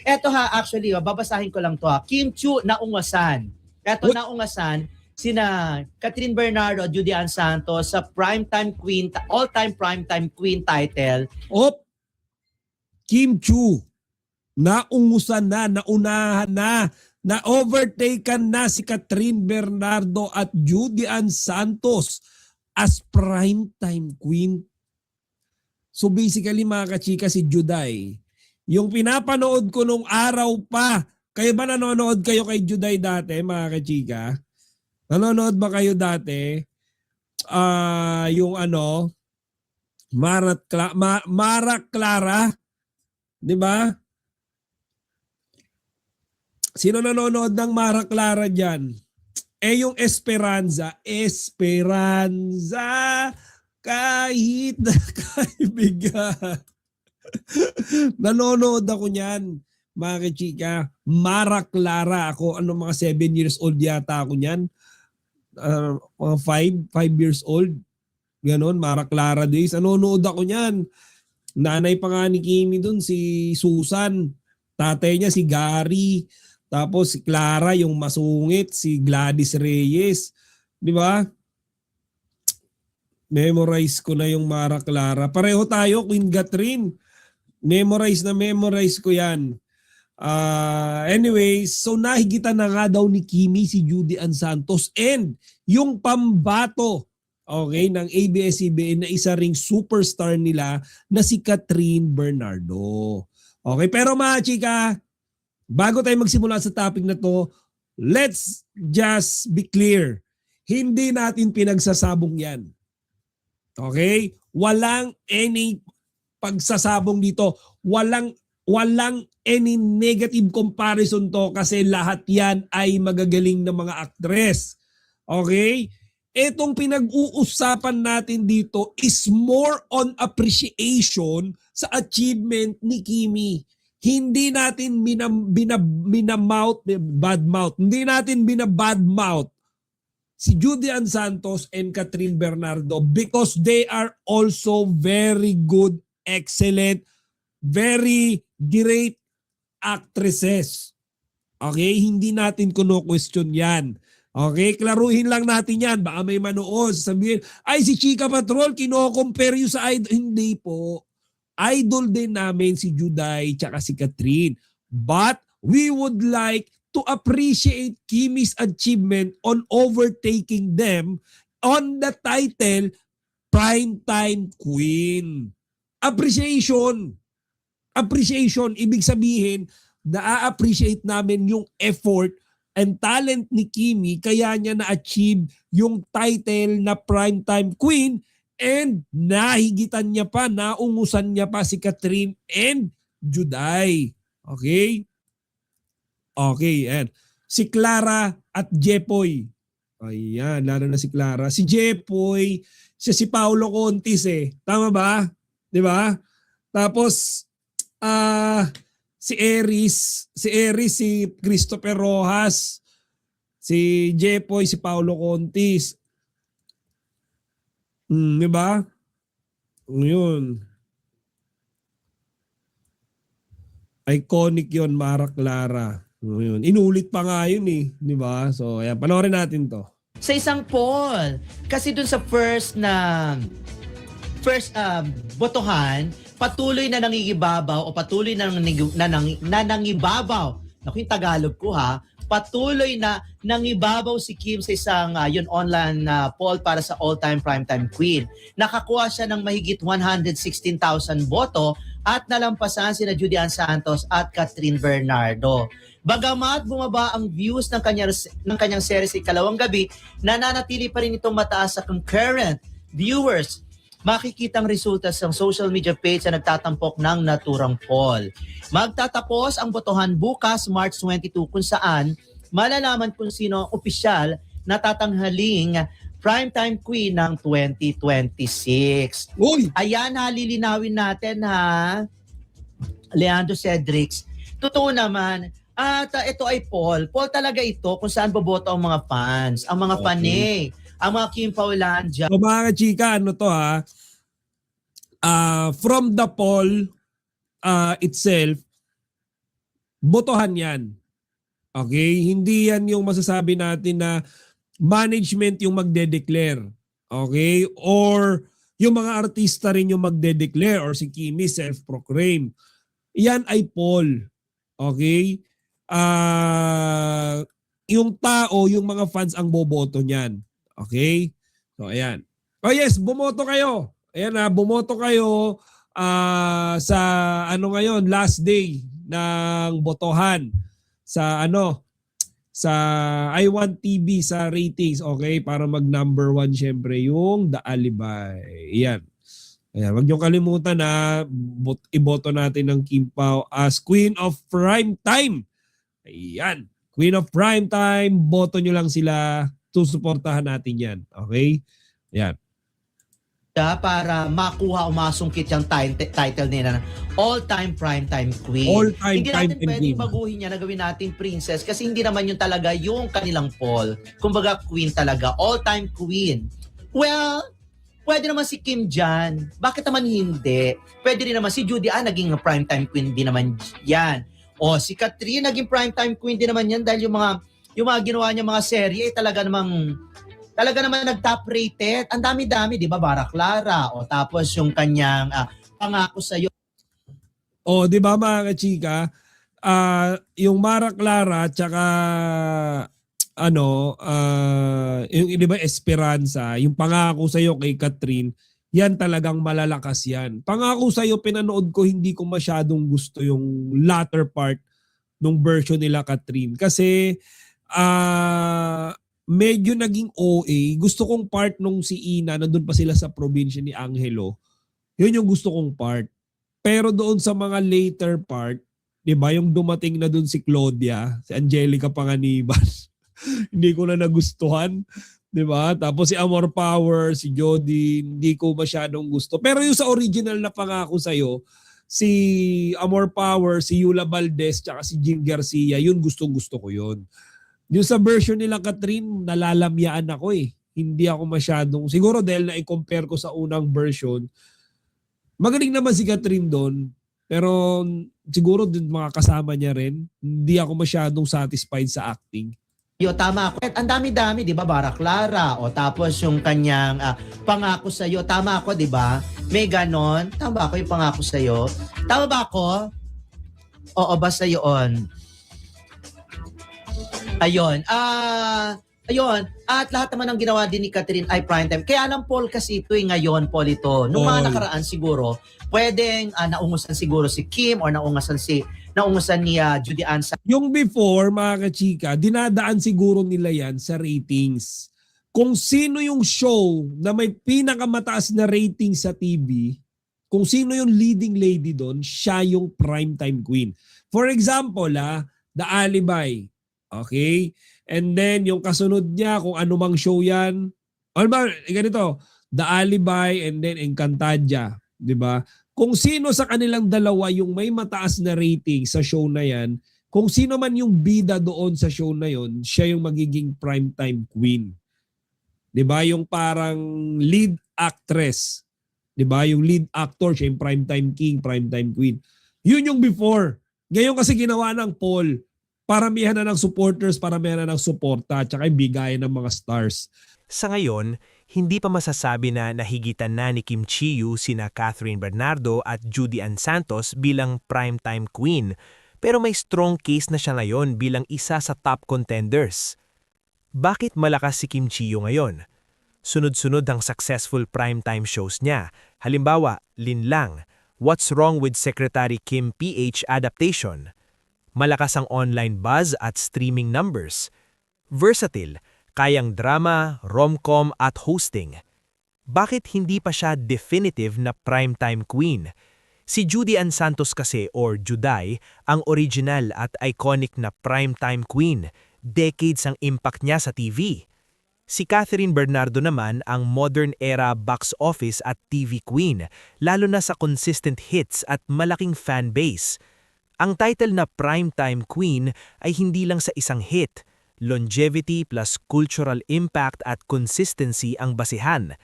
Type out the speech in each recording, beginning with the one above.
Eto ha, actually, babasahin ko lang to ha. Kim Chiu naungasan. Eto naungasan, sina Catherine Bernardo, Judy Ann Santos sa primetime queen, all-time primetime queen title. Kim Chiu, naungusan na, naunahan na, na-overtaken na si Catherine Bernardo at Judy Ann Santos as primetime queen. So basically mga kachika, si Juday, yung pinapanood ko nung araw pa, kayo ba nanonood kayo kay Juday dati mga kachika? Nanonood ba kayo dati? Yung Mara Clara, di ba? Sino nanonood ng Mara Clara dyan? Yung Esperanza, kahit kaibigan. Nanonood ako niyan, mga kachika. Mara Clara. Ako, mga 7 years old yata ako niyan. Mga 5 years old. Ganon, Mara Clara days. Nanonood ako niyan. Nanay pa nga ni Kimi dun, si Susan. Tatay niya si Gary. Tapos si Clara, yung masungit, si Gladys Reyes. Di ba? Memorize ko na yung Mara Clara. Pareho tayo, Queen Catherine. Memorize ko yan. Anyway, so nahigitan na nga daw ni Kimi si Judy Ann Santos and yung pambato, okay, ng ABS-CBN na isa ring superstar nila na si Catherine Bernardo. Okay, pero mga chika, bago tayo magsimula sa topic na to, let's just be clear. Hindi natin pinagsasabong yan. Okay? Walang any pagsasabong dito. Walang any negative comparison to kasi lahat yan ay magagaling na mga aktres. Okay? Etong pinag-uusapan natin dito is more on appreciation sa achievement ni Kimi. Hindi natin badmouth. Hindi natin binabadmouth si Judy Ann Santos and Catherine Bernardo because they are also very good, excellent, very great actresses. Okay? Hindi natin kuno-question yan. Okay? Klaruhin lang natin yan. Baka may manood, sabihin, ay si Chika Patrol, kino-compare you sa idol. Hindi po. Idol din namin si Juday tsaka si Catherine. But we would like to appreciate Kimi's achievement on overtaking them on the title Primetime Queen. Appreciation. Ibig sabihin, na-appreciate namin yung effort and talent ni Kimi kaya niya na-achieve yung title na Primetime Queen and nahigitan niya pa, naungusan niya pa si Catherine and Juday. Okay? Okay, and si Clara at Jepoy. Ayan, lalo na si Clara. Si Jepoy, si Paolo Contis eh. Tama ba? 'Di ba? Tapos si Eris, si Christopher Rojas, si Jepoy, si Paolo Contis. 'Di ba? Yun. Iconic 'yon, Mara Clara. Yun. Inulit pa nga yun eh, di ba? So, ayan, panoorin natin to. Sa isang poll, kasi dun sa first botohan, patuloy na nangigibabaw o patuloy na nangibabaw. Naku, yung Tagalog ko ha. Patuloy na nangibabaw si Kim sa isang online poll para sa all-time primetime queen. Nakakuha siya ng mahigit 116,000 boto at nalampasan sina Judy Ann Santos at Catherine Bernardo. Bagamat bumaba ang views ng kanyang series sa ikalawang gabi, nananatili pa rin itong mataas sa concurrent viewers. Makikita ang resulta sa social media page na nagtatampok ng naturang poll. Magtatapos ang botohan bukas, March 22, kung saan malalaman kung sino ang opisyal na tatanghaling primetime queen ng 2026. Uy! Ayan ha, lilinawin natin ha, Leandro Cedrics. Totoo naman, at ito ay poll. Poll talaga ito kung saan boboto ang mga fans, ang mga panay, ang mga Kim Paulandia. So mga chika, ano to ha? From the poll itself, botohan yan. Okay? Hindi yan yung masasabi natin na management yung magde-declare. Okay? Or yung mga artista rin yung magde-declare or si Kimi self-proclaim. Yan ay poll. Okay? Yung tao, yung mga fans ang boboto niyan. Okay? So, ayan. Oh yes, bumoto kayo. Ayan na, bumoto kayo sa ano ngayon, last day ng botohan sa sa I Want TV sa ratings, okay? Para mag number 1 syempre yung The Alibay. Ayan. Ayan, wag niyo kalimutan na iboto natin ng Kim Pao as Queen of Prime Time. Ayan. Queen of Prime Time, boto nyo lang sila. Susuportahan natin yan. Okay? Ayan. Para makuha o masungkit yung title nila na all-time primetime queen. All-time Hindi natin primetime pwedeng queen. baguhin niya na gawin natin princess kasi hindi naman yun talaga yung kanilang poll. Kumbaga queen talaga, all-time queen. Well, pwede naman si Kim dyan. Bakit naman hindi? Pwede rin naman si Judy naging primetime queen din naman yan. O si Catherine naging primetime queen din naman yan dahil yung mga ginawa niya mga serye talaga naman nag-top rated. Ang dami-dami, di ba? Bara Clara. O tapos yung kanyang Pangako Sa'yo. O, di ba mga kachika? Yung Mara Clara tsaka yung di ba Esperanza, yung Pangako Sa'yo kay Catherine, yan talagang malalakas yan. Pangako Sa'yo, pinanood ko, hindi ko masyadong gusto yung latter part nung version nila Catherine. Kasi medyo naging OA. Gusto kong part nung si Ina, nandun pa sila sa probinsya ni Angelo. Yun yung gusto kong part. Pero doon sa mga later part, di ba, yung dumating na doon si Claudia, si Angelica Panganiban, hindi ko na nagustuhan. Di ba? Tapos si Amor Power, si Jody, hindi ko masyadong gusto. Pero yung sa original na Pangako Sa'yo, si Amor Power, si Yula Valdez, tsaka si Jing Garcia, yun gustong-gusto ko yun. Yung sa version nila Catherine, nalalamyaan ako eh. Hindi ako masyadong, siguro dahil na-compare ko sa unang version, magaling naman si Catherine doon. Pero siguro din mga kasama niya rin, hindi ako masyadong satisfied sa acting. Tama ako. Ang dami-dami, di ba? Bara Clara. O tapos yung kanyang Pangako Sa'yo. Tama ako, di ba? May ganon. Tama ba ako yung Pangako Sa'yo? Tama ba ako? Oo, basta yun. Ayun. Ayun. At lahat naman ng ginawa din ni Catherine ay primetime. Kaya lang Paul kasi ito ngayon, Paul ito. Nung mga nakaraan siguro, pwedeng naungusan siguro si Kim or naungusan ni Judy Ann. Yung before, mga kachika, dinadaan siguro nila yan sa ratings. Kung sino yung show na may pinakamataas na rating sa TV, kung sino yung leading lady doon, siya yung primetime queen. For example, The Alibay. Okay? And then, yung kasunod niya, kung ano mang show yan, ano ba, ganito, The Alibay and then Encantadia. Diba? Kung sino sa kanilang dalawa yung may mataas na rating sa show na yan, kung sino man yung bida doon sa show na yon, siya yung magiging primetime queen. Diba? Yung parang lead actress. Diba? Yung lead actor, siya yung primetime king, primetime queen. Yun yung before. Ngayon kasi ginawa ng poll. Paramihan na ng supporters, paramihan na ng suporta, at saka bigayan ng mga stars. Sa ngayon, hindi pa masasabi na nahigitan na ni Kim Chiu sina Catherine Bernardo at Judy Ann Santos bilang primetime queen, pero may strong case na siya ngayon bilang isa sa top contenders. Bakit malakas si Kim Chiu ngayon? Sunod-sunod ang successful primetime shows niya. Halimbawa, Linlang, What's Wrong with Secretary Kim PH adaptation. Malakas ang online buzz at streaming numbers. Versatile, kayang drama, rom-com at hosting. Bakit hindi pa siya definitive na primetime queen? Si Judy Ann Santos kasi or Juday ang original at iconic na primetime queen. Decades ang impact niya sa TV. Si Catherine Bernardo naman ang modern era box office at TV queen, lalo na sa consistent hits at malaking fan base. Ang title na Primetime Queen ay hindi lang sa isang hit. Longevity plus cultural impact at consistency ang basihan.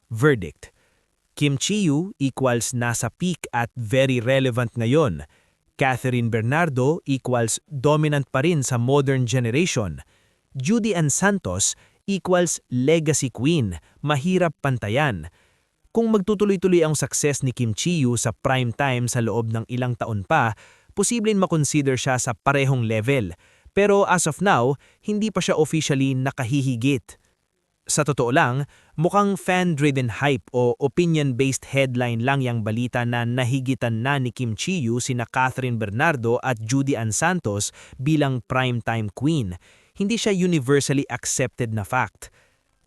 Verdict: Kim Chiu equals nasa peak at very relevant ngayon. Catherine Bernardo equals dominant pa rin sa modern generation. Judy Ann Santos equals legacy queen, mahirap pantayan. Kung magtutuloy-tuloy ang success ni Kim Chi-yu sa prime time sa loob ng ilang taon pa, posibleng makonsider siya sa parehong level. Pero as of now, hindi pa siya officially nakahihigit. Sa totoo lang, mukhang fan-driven hype o opinion-based headline lang yang balita na nahigitan na ni Kim Chi-yu sina Catherine Bernardo at Judy Ann Santos bilang primetime queen. Hindi siya universally accepted na fact.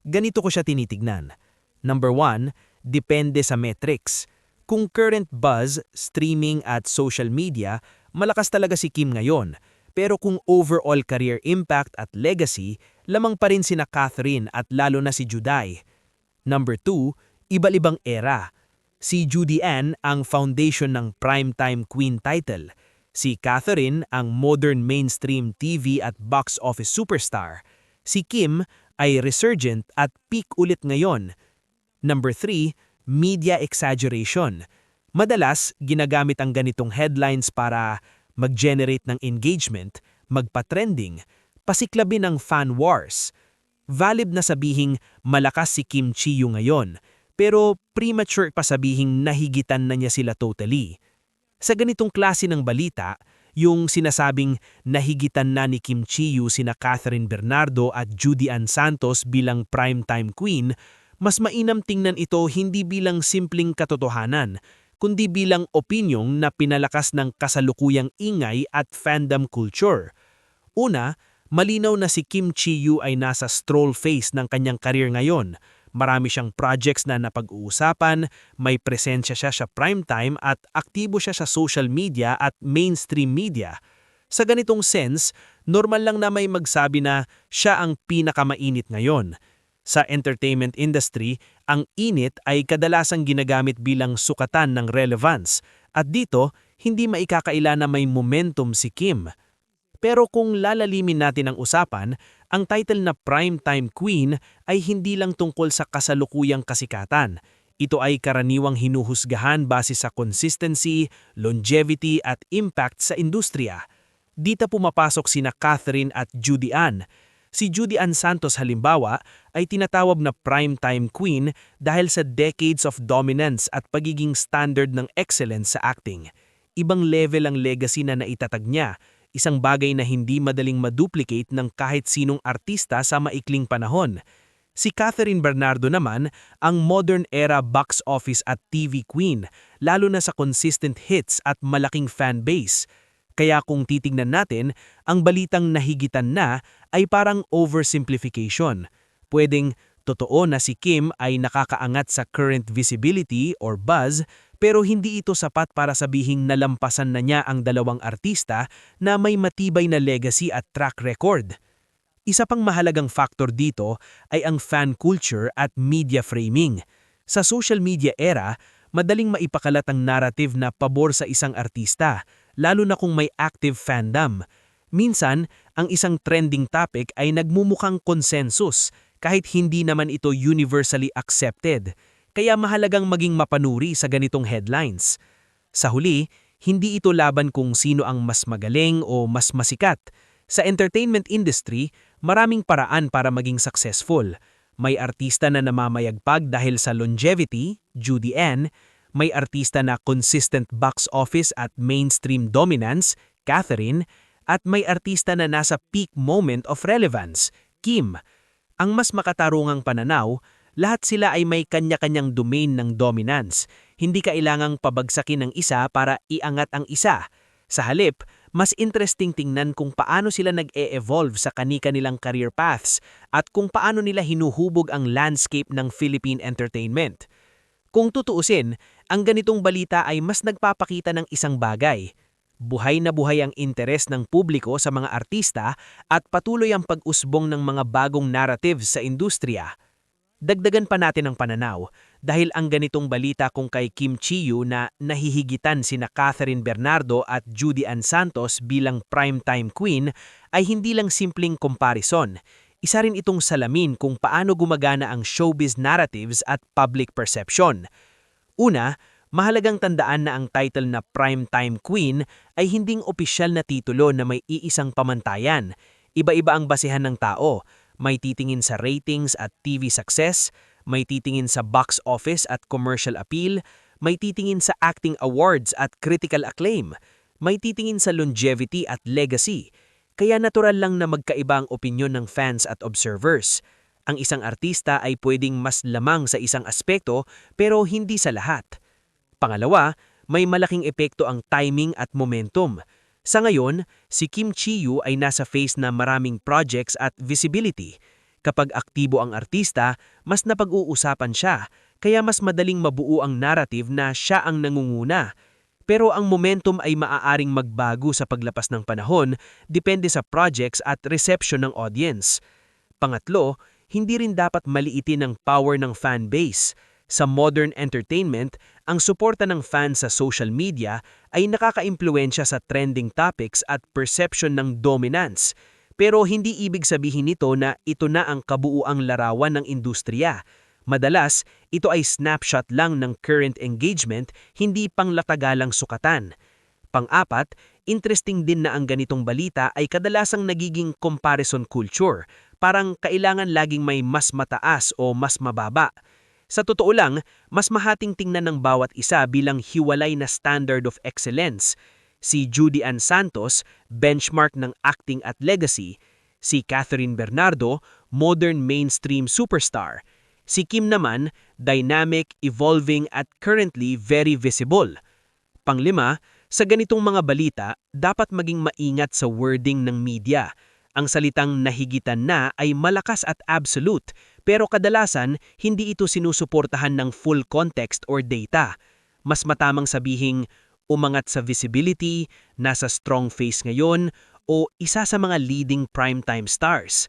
Ganito ko siya tinitignan. Number 1, depende sa metrics. Kung current buzz, streaming at social media, malakas talaga si Kim ngayon. Pero kung overall career impact at legacy, lamang pa rin sina Catherine at lalo na si Juday. Number 2, iba-ibang era. Si Judy Ann ang foundation ng primetime queen title. Si Catherine ang modern mainstream TV at box office superstar. Si Kim ay resurgent at peak ulit ngayon. Number 3, media exaggeration. Madalas, ginagamit ang ganitong headlines para mag-generate ng engagement, magpa-trending, pasiklabin ng fan wars. Valid na sabihing malakas si Kim Chi-yu ngayon, pero premature pa sabihing nahigitan na niya sila totally. Sa ganitong klase ng balita, yung sinasabing nahigitan na ni Kim Chi-yu sina Catherine Bernardo at Judy Ann Santos bilang primetime queen, mas mainam tingnan ito hindi bilang simpleng katotohanan, kundi bilang opinyong na pinalakas ng kasalukuyang ingay at fandom culture. Una, malinaw na si Kim Chi-yu ay nasa stroll phase ng kanyang career ngayon. Marami siyang projects na napag-uusapan, may presensya siya sa primetime at aktibo siya sa social media at mainstream media. Sa ganitong sense, normal lang na may magsabi na siya ang pinakamainit ngayon. Sa entertainment industry, ang init ay kadalasang ginagamit bilang sukatan ng relevance at dito hindi maikakaila na may momentum si Kim. Pero kung lalalimin natin ang usapan, ang title na Primetime Queen ay hindi lang tungkol sa kasalukuyang kasikatan. Ito ay karaniwang hinuhusgahan base sa consistency, longevity at impact sa industriya. Dito pumapasok sina Catherine at Judy Ann. Si Judy Ann Santos halimbawa ay tinatawag na primetime queen dahil sa decades of dominance at pagiging standard ng excellence sa acting. Ibang level ang legacy na naitatag niya, isang bagay na hindi madaling maduplicate ng kahit sinong artista sa maikling panahon. Si Catherine Bernardo naman ang modern era box office at TV queen, lalo na sa consistent hits at malaking fan base. Kaya kung titingnan natin, ang balitang nahigitan na ay parang oversimplification. Pwedeng totoo na si Kim ay nakakaangat sa current visibility or buzz, pero hindi ito sapat para sabihing nalampasan na niya ang dalawang artista na may matibay na legacy at track record. Isa pang mahalagang factor dito ay ang fan culture at media framing. Sa social media era, madaling maipakalat ang narrative na pabor sa isang artista, lalo na kung may active fandom. Minsan, ang isang trending topic ay nagmumukhang consensus kahit hindi naman ito universally accepted. Kaya mahalagang maging mapanuri sa ganitong headlines. Sa huli, hindi ito laban kung sino ang mas magaling o mas masikat. Sa entertainment industry, maraming paraan para maging successful. May artista na namamayagpag dahil sa longevity, Judy Ann. May artista na consistent box office at mainstream dominance, Catherine. At may artista na nasa peak moment of relevance, Kim. Ang mas makatarungang pananaw, lahat sila ay may kanya-kanyang domain ng dominance. Hindi kailangang pabagsakin ng isa para iangat ang isa. Sa halip, mas interesting tingnan kung paano sila nag-e-evolve sa kani-kanilang career paths at kung paano nila hinuhubog ang landscape ng Philippine entertainment. Kung tutuusin, ang ganitong balita ay mas nagpapakita ng isang bagay. Buhay na buhay ang interes ng publiko sa mga artista at patuloy ang pag-usbong ng mga bagong narratives sa industriya. Dagdagan pa natin ang pananaw dahil ang ganitong balita kung kay Kim Chi-yu na nahihigitan sina Catherine Bernardo at Judy Ann Santos bilang primetime queen ay hindi lang simpleng comparison. Isa rin itong salamin kung paano gumagana ang showbiz narratives at public perception. Una, Mahalagang tandaan na ang title na Primetime Queen ay hinding opisyal na titulo na may iisang pamantayan. Iba-iba ang basehan ng tao. May titingin sa ratings at TV success, may titingin sa box office at commercial appeal, may titingin sa acting awards at critical acclaim, may titingin sa longevity at legacy. Kaya natural lang na magkaiba ang opinyon ng fans at observers. Ang isang artista ay pwedeng mas lamang sa isang aspekto pero hindi sa lahat. Pangalawa, may malaking epekto ang timing at momentum. Sa ngayon, si Kim Chi-yu ay nasa phase na maraming projects at visibility. Kapag aktibo ang artista, mas napag-uusapan siya, kaya mas madaling mabuo ang narrative na siya ang nangunguna. Pero ang momentum ay maaaring magbago sa paglapas ng panahon, depende sa projects at reception ng audience. Pangatlo, hindi rin dapat maliitin ang power ng fan base. Sa modern entertainment, ang suporta ng fans sa social media ay nakakaimpluwensya sa trending topics at perception ng dominance. Pero hindi ibig sabihin nito na ito na ang kabuuang larawan ng industriya. Madalas, ito ay snapshot lang ng current engagement, hindi panglatagalang sukatan. Pang-apat, interesting din na ang ganitong balita ay kadalasang nagiging comparison culture. Parang kailangan laging may mas mataas o mas mababa. Sa totoo lang, mas mahating tingnan ng bawat isa bilang hiwalay na standard of excellence. Si Judy Ann Santos, benchmark ng acting at legacy. Si Catherine Bernardo, modern mainstream superstar. Si Kim naman, dynamic, evolving at currently very visible. Panglima, sa ganitong mga balita, dapat maging maingat sa wording ng media. Ang salitang nahigitan na ay malakas at absolute, pero kadalasan hindi ito sinusuportahan ng full context or data. Mas matamang sabihing umangat sa visibility, nasa strong face ngayon, o isa sa mga leading primetime stars.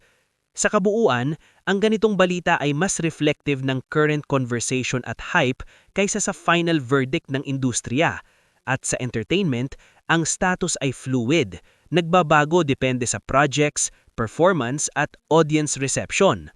Sa kabuuan, ang ganitong balita ay mas reflective ng current conversation at hype kaysa sa final verdict ng industriya. At sa entertainment, ang status ay fluid. Nagbabago depende sa projects, performance at audience reception.